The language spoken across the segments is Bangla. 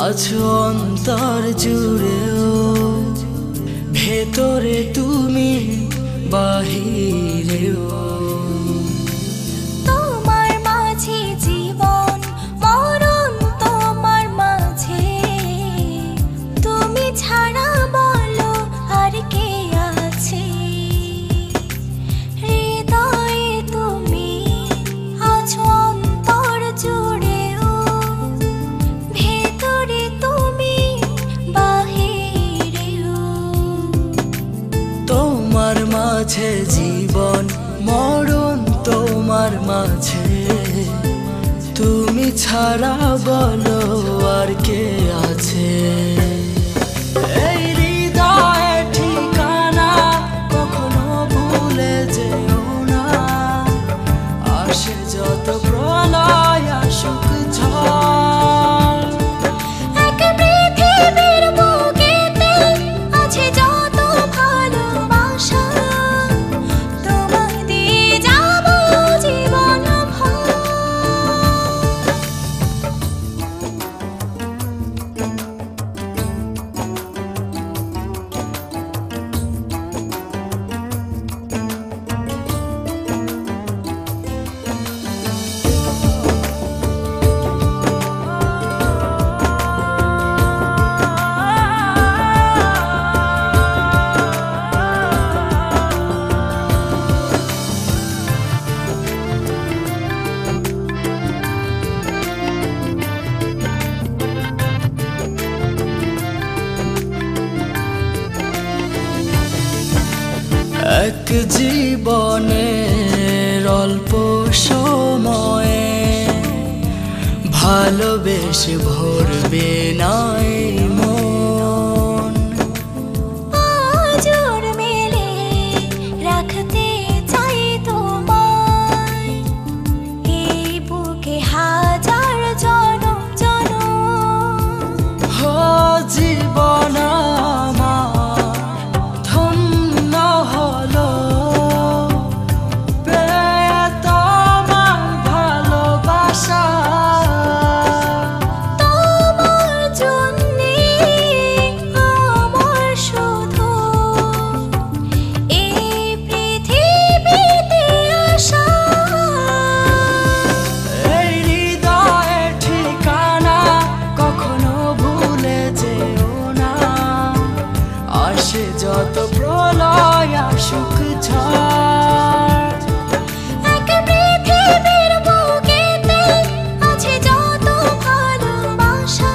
আছো অন্তর জুড়েও, ভেতরে তুমি বাহিরেও। তোমার মাঝে জীবন মরণ, তোমার মাঝে তুমি ছাড়া বলো আর কে আছে? হৃদয়ে তুমি আছো অন্তর জুড়েও, ভেতরে তুমি বাহিরেও। তোমার মাঝে জীবন মরণ, তোমার মাঝে তুমি ছাড়া বলো আর কে আছে? এই হৃদয়ে ঠিকানা কখনো ভুলে যেও না, আসে যত প্রলয় আসুক ঝড়। এক পৃথিবীর বুকেতে আছে যত ভালোবাসা, তোমায় দিয়ে যাব জীবন ভর। এক জীবনের অল্প সময়ে ভালোবেসে ভরবে নাই মন। আজর মেলে রাখতে চাই তোমায়, এই বুকে হাজার জনম জনম। হো জীবন আমার ধন্য হলো, পেয়ে তোমার ভালোবাসা। তোমার জন্যে আমার শুধু এই পৃথিবীতে আসা। এই হৃদয়ে ঠিকানা কখনো ভুলে যেও না, আসে যত প্রলয় আসুক ঝড়। এক পৃথিবীর বুকেতে আছে যত ভালোবাসা,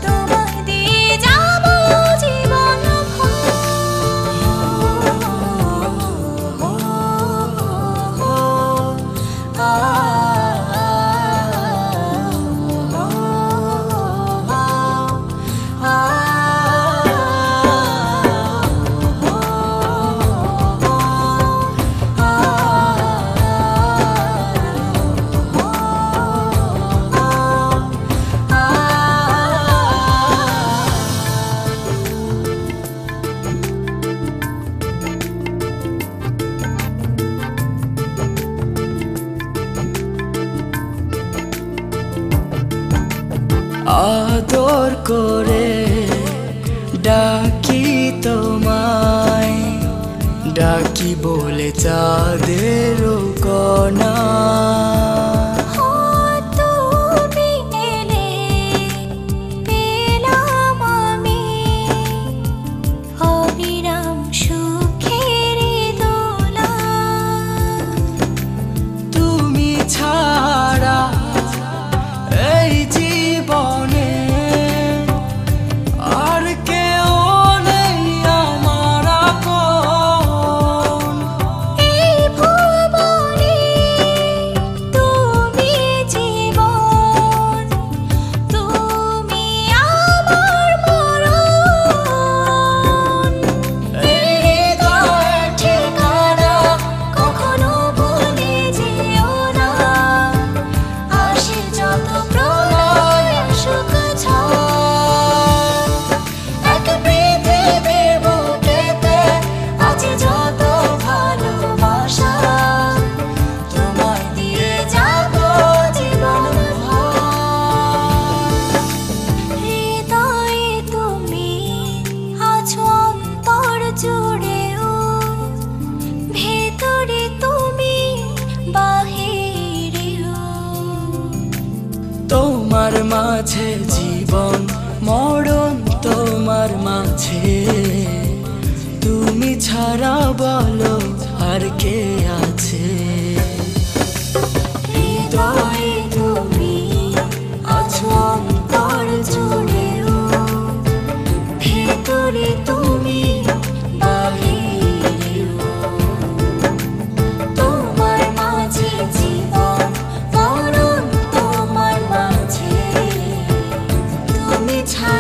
তোমায় দিয়ে যাব জীবন আদর করে ডাকি তোমায়, ডাকি বলে চাঁদের কণা। তুমি এলে পেলাম আমি অবিরাম সুখের দোলা। তুমি ছাড়া এই জীবনে আর কেউ নেই আমার আপন। এই ভুবনে ছাড়া বলো আর কে আছে? হৃদয়ে তুমি আছো অন্তর জুড়েও, ভেতরে তুমি বাহিরেও। তোমার মাঝে জীবন মরণ, তোমার মাঝে তুমি ছাড়া